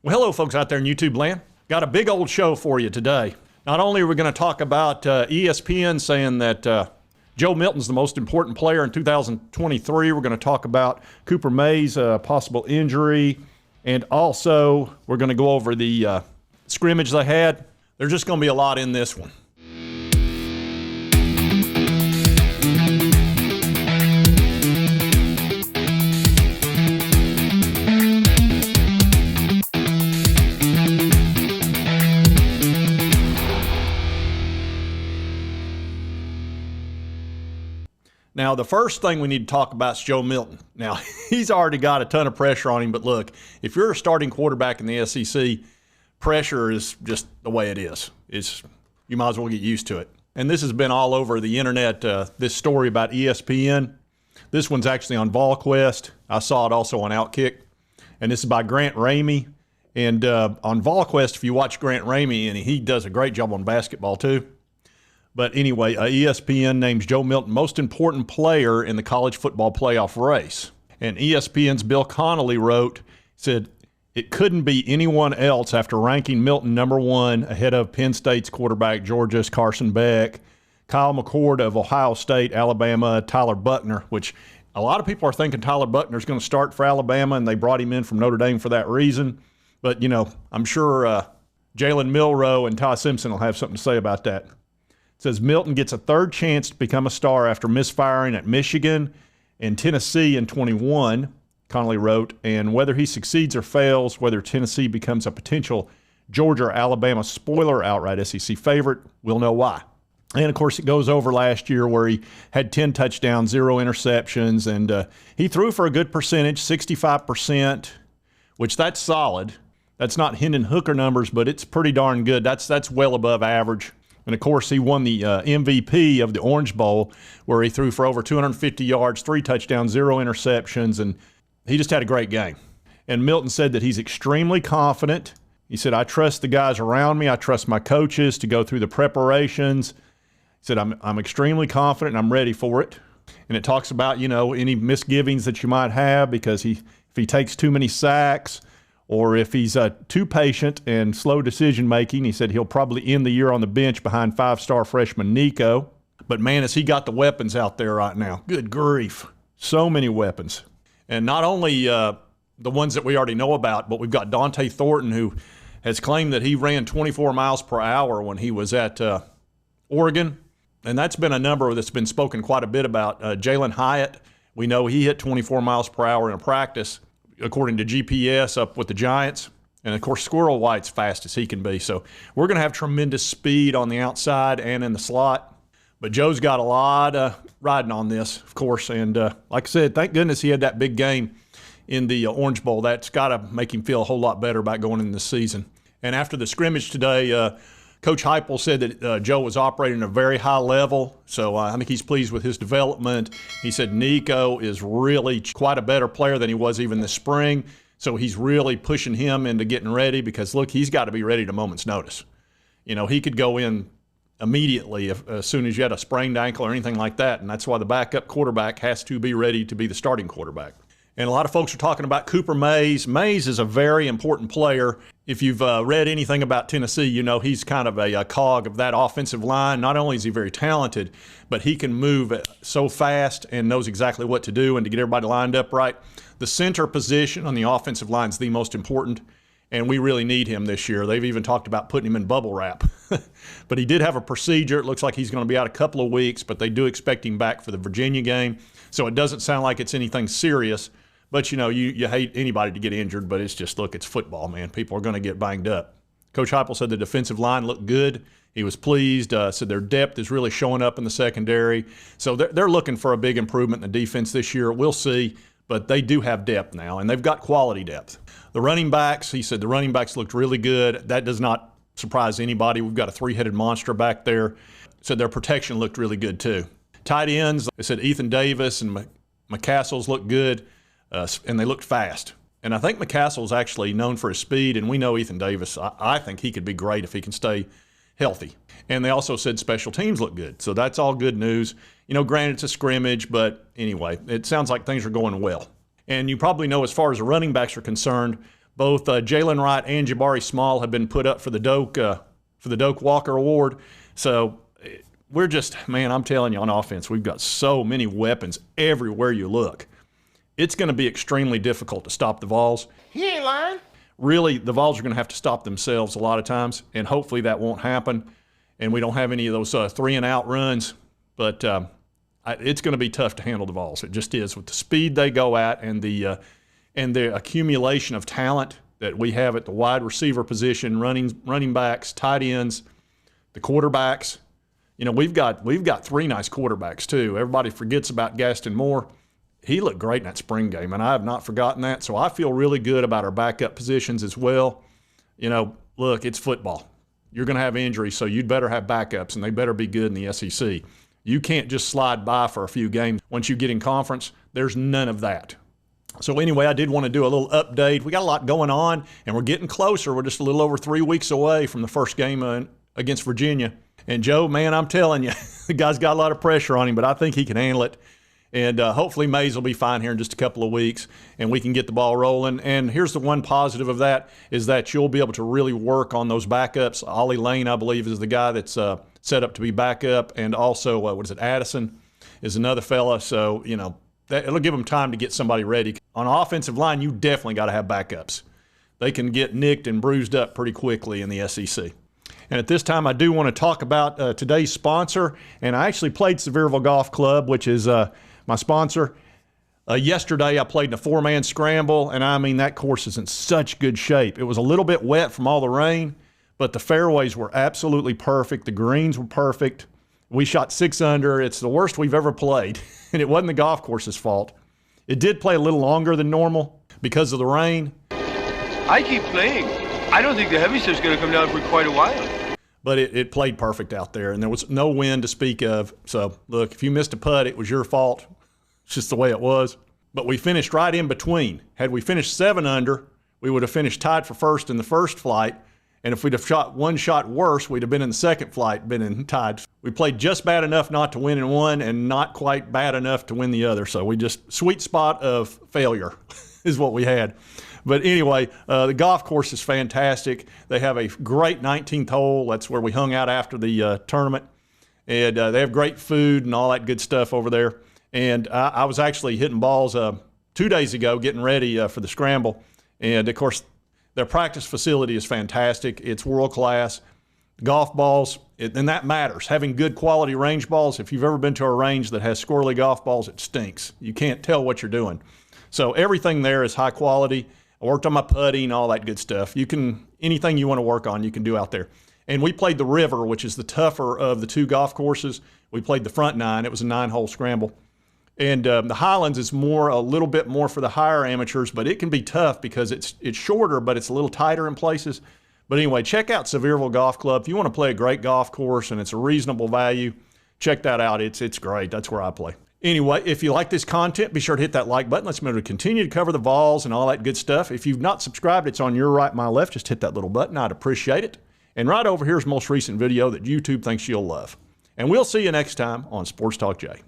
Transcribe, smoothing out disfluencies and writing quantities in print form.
Well, hello, folks out there in YouTube land. Got a big old show for you today. Not only are we going to talk about ESPN saying that Joe Milton's the most important player in 2023, we're going to talk about Cooper Mays' possible injury, and also we're going to go over the scrimmage they had. There's just going to be a lot in this one. Now, the first thing we need to talk about is Joe Milton. Now, he's already got a ton of pressure on him, but look, if you're a starting quarterback in the SEC, pressure is just the way it is. You might as well get used to it. And this has been all over the internet, this story about ESPN. This one's actually on VolQuest. I saw it also on Outkick. And this is by Grant Ramey. And on VolQuest, if you watch Grant Ramey, and he does a great job on basketball too. But anyway, ESPN names Joe Milton most important player in the college football playoff race. And ESPN's Bill Connolly said, it couldn't be anyone else after ranking Milton number one ahead of Penn State's quarterback Georgia's Carson Beck, Kyle McCord of Ohio State, Alabama, Tyler Buchner, which a lot of people are thinking Tyler Buchner is going to start for Alabama, and they brought him in from Notre Dame for that reason. But, I'm sure Jalen Milroe and Ty Simpson will have something to say about that. It says Milton gets a third chance to become a star after misfiring at Michigan and Tennessee in 21, Connolly wrote, and whether he succeeds or fails, whether Tennessee becomes a potential Georgia or Alabama spoiler outright SEC favorite, we'll know why. And, of course, it goes over last year where he had 10 touchdowns, 0 interceptions, and he threw for a good percentage, 65%, which that's solid. That's not Hendon Hooker numbers, but it's pretty darn good. That's well above average. And, of course, he won the MVP of the Orange Bowl, where he threw for over 250 yards, 3 touchdowns, 0 interceptions, and he just had a great game. And Milton said that he's extremely confident. He said, I trust the guys around me. I trust my coaches to go through the preparations. He said, I'm extremely confident, and I'm ready for it. And it talks about, any misgivings that you might have because if he takes too many sacks, or if he's too patient and slow decision-making, he said he'll probably end the year on the bench behind 5-star freshman Nico. But, man, has he got the weapons out there right now. Good grief. So many weapons. And not only the ones that we already know about, but we've got Dante Thornton, who has claimed that he ran 24 miles per hour when he was at Oregon. And that's been a number that's been spoken quite a bit about. Jalen Hyatt, we know he hit 24 miles per hour in a practice, according to GPS, up with the Giants. And, of course, Squirrel White's fast as he can be. So we're going to have tremendous speed on the outside and in the slot. But Joe's got a lot riding on this, of course. And like I said, thank goodness he had that big game in the Orange Bowl. That's got to make him feel a whole lot better about going into the season. And after the scrimmage today, Coach Heupel said that Joe was operating at a very high level, so I think he's pleased with his development. He said Nico is really quite a better player than he was even this spring, so he's really pushing him into getting ready because, look, he's got to be ready at a moment's notice. He could go in immediately as soon as you had a sprained ankle or anything like that, and that's why the backup quarterback has to be ready to be the starting quarterback. And a lot of folks are talking about Cooper Mays. Mays is a very important player. If you've read anything about Tennessee, he's kind of a cog of that offensive line. Not only is he very talented, but he can move so fast and knows exactly what to do and to get everybody lined up right. The center position on the offensive line is the most important, and we really need him this year. They've even talked about putting him in bubble wrap. But he did have a procedure. It looks like he's going to be out a couple of weeks, but they do expect him back for the Virginia game. So it doesn't sound like it's anything serious. But, you hate anybody to get injured, but it's just, look, it's football, man. People are going to get banged up. Coach Heupel said the defensive line looked good. He was pleased, said their depth is really showing up in the secondary. So they're looking for a big improvement in the defense this year. We'll see, but they do have depth now, and they've got quality depth. The running backs, he said the running backs looked really good. That does not surprise anybody. We've got a 3-headed monster back there. So their protection looked really good too. Tight ends, they said Ethan Davis and McCastles looked good. And they looked fast. And I think McCastle's actually known for his speed, and we know Ethan Davis. I think he could be great if he can stay healthy. And they also said special teams look good. So that's all good news. Granted, it's a scrimmage, but anyway, it sounds like things are going well. And you probably know as far as the running backs are concerned, Both Jalen Wright and Jabari Small have been put up for the Doak Walker Award. So we're just, man, I'm telling you, on offense, we've got so many weapons everywhere you look. It's going to be extremely difficult to stop the Vols. He ain't lying. Really, the Vols are going to have to stop themselves a lot of times, and hopefully that won't happen, and we don't have any of those 3-and-out runs. But it's going to be tough to handle the Vols. It just is, with the speed they go at and the accumulation of talent that we have at the wide receiver position, running backs, tight ends, the quarterbacks. You know, we've got 3 nice quarterbacks too. Everybody forgets about Gaston Moore. He looked great in that spring game, and I have not forgotten that. So I feel really good about our backup positions as well. You know, look, it's football. You're going to have injuries, so you'd better have backups, and they better be good in the SEC. You can't just slide by for a few games. Once you get in conference, there's none of that. So anyway, I did want to do a little update. We got a lot going on, and we're getting closer. We're just a little over 3 weeks away from the first game against Virginia. And Joe, man, I'm telling you, the guy's got a lot of pressure on him, but I think he can handle it. And hopefully Mays will be fine here in just a couple of weeks, and we can get the ball rolling. And here's the one positive of that, is that you'll be able to really work on those backups. Ollie Lane, I believe, is the guy that's set up to be backup. And also, Addison is another fella. So, you know, it'll give them time to get somebody ready. On offensive line, you definitely got to have backups. They can get nicked and bruised up pretty quickly in the SEC. And at this time, I do want to talk about today's sponsor. And I actually played Sevierville Golf Club, which is my sponsor. Yesterday, I played in a 4-man scramble, and I mean, that course is in such good shape. It was a little bit wet from all the rain, but the fairways were absolutely perfect. The greens were perfect. We shot 6 under. It's the worst we've ever played, and it wasn't the golf course's fault. It did play a little longer than normal because of the rain. I keep playing. I don't think the heavy stuff's going to come down for quite a while. But it played perfect out there, and there was no wind to speak of. So, look, if you missed a putt, it was your fault. It's just the way it was. But we finished right in between. Had we finished 7 under, we would have finished tied for first in the first flight. And if we'd have shot one shot worse, we'd have been in the second flight, tied. We played just bad enough not to win in one and not quite bad enough to win the other. So we just, sweet spot of failure is what we had. But anyway, the golf course is fantastic. They have a great 19th hole. That's where we hung out after the tournament. And they have great food and all that good stuff over there. And I was actually hitting balls 2 days ago, getting ready for the scramble. And, of course, their practice facility is fantastic. It's world-class. Golf balls, and that matters. Having good quality range balls, if you've ever been to a range that has squirrely golf balls, it stinks. You can't tell what you're doing. So everything there is high quality. I worked on my putting, all that good stuff. Anything you want to work on, you can do out there. And we played the River, which is the tougher of the 2 golf courses. We played the front 9. It was a 9-hole scramble. And the Highlands is a little bit more for the higher amateurs, but it can be tough because it's shorter, but it's a little tighter in places. But anyway, check out Sevierville Golf Club. If you want to play a great golf course and it's a reasonable value, check that out. It's great. That's where I play. Anyway, if you like this content, be sure to hit that like button. Let's be able to continue to cover the Vols and all that good stuff. If you've not subscribed, it's on your right, my left. Just hit that little button. I'd appreciate it. And right over here is the most recent video that YouTube thinks you'll love. And we'll see you next time on Sports Talk Jay.